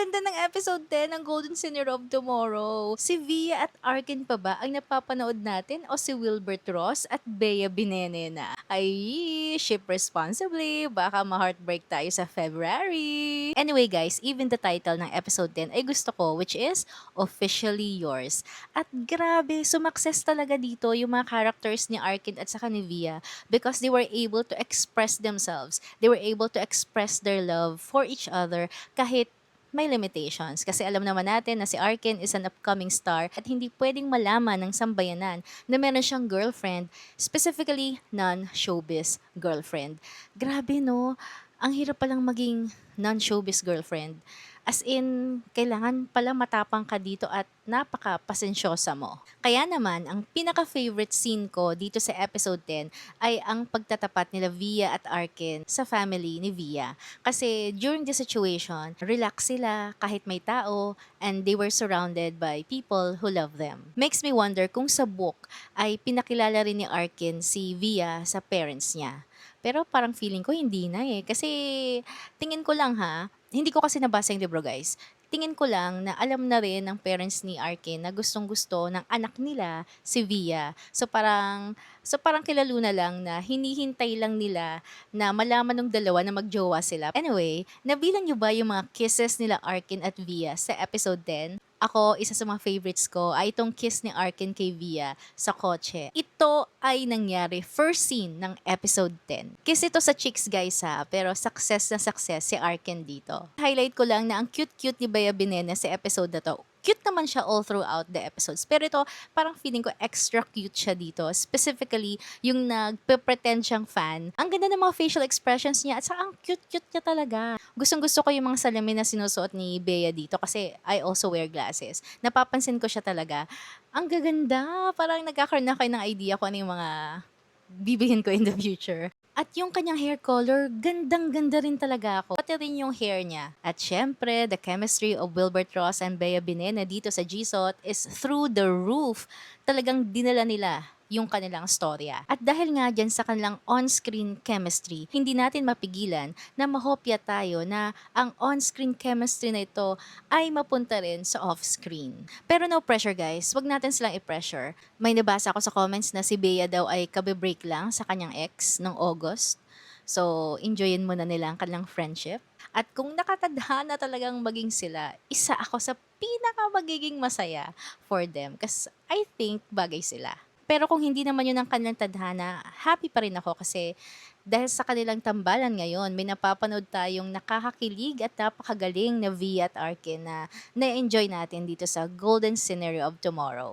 ganda ng episode 10 ng Golden Scenario of Tomorrow. Si Via at Arkin pa ba ang napapanood natin o si Wilbert Ross at Bea Binene na? Ay, ship responsibly. Baka ma-heartbreak tayo sa February. Anyway guys, even the title ng episode 10 ay gusto ko, which is Officially Yours. At grabe, sumakses talaga dito yung mga characters ni Arkin at saka ni Via because they were able to express themselves. They were able to express their love for each other kahit may limitations. Kasi alam naman natin na si Arkin is an upcoming star at hindi pwedeng malaman ng sambayanan na meron siyang girlfriend, specifically non-showbiz girlfriend. Grabe no, ang hirap palang maging non-showbiz girlfriend. As in, kailangan pala matapang ka dito at napaka-pasensyosa mo. Kaya naman, ang pinaka-favorite scene ko dito sa episode 10 ay ang pagtatapat nila Via at Arkin sa family ni Via. Kasi during the situation, relax sila kahit may tao and they were surrounded by people who love them. Makes me wonder kung sa book ay pinakilala rin ni Arkin si Via sa parents niya. Pero parang feeling ko hindi na eh. Kasi tingin ko lang ha, hindi ko kasi nabasa yung libro guys. Tingin ko lang na alam na rin ng parents ni Arkin na gustong-gusto ng anak nila si Via. So parang kilalo na lang na hinihintay lang nila na malaman ng dalawa na magjowa sila. Anyway, nabilang nyo ba yung mga kisses nila Arkin at Via sa episode 10? Ako, isa sa mga favorites ko ay itong kiss ni Arkin kay Via sa kotse. Ito ay nangyari first scene ng episode 10. Kiss ito sa chicks guys ha, pero success na success si Arkin dito. Highlight ko lang na ang cute-cute ni Bea Binene sa episode na to. Cute naman siya all throughout the episodes. Pero ito, parang feeling ko extra cute siya dito. Specifically, yung nagpe-pretend siyang fan. Ang ganda ng mga facial expressions niya at saka ang cute-cute niya talaga. Gustong-gusto ko yung mga salamin na sinusuot ni Bea dito kasi I also wear glasses. Napapansin ko siya talaga. Ang gaganda. Parang nagkakaroon na kayo ng idea kung ano yung mga bibihin ko in the future. At yung kanyang hair color, gandang-ganda rin talaga ako. Pati rin yung hair niya. At syempre, the chemistry of Wilbert Ross and Bea Binene dito sa GSOT is through the roof. Talagang dinala nila yung kanilang storya. At dahil nga dyan sa kanilang on-screen chemistry, hindi natin mapigilan na mahopya tayo na ang on-screen chemistry na ito ay mapunta rin sa off-screen. Pero no pressure guys, wag natin silang i-pressure. May nabasa ako sa comments na si Bea daw ay kabe-break lang sa kanyang ex noong August. So, enjoyin muna nila ang kanilang friendship. At kung nakatadhana talagang maging sila, isa ako sa pinaka magiging masaya for them. Kasi I think bagay sila. Pero kung hindi naman yun ang kanilang tadhana, happy pa rin ako kasi dahil sa kanilang tambalan ngayon, may napapanood tayong nakakakilig at napakagaling na Via at Arkin na na-enjoy natin dito sa Golden Scenario of Tomorrow.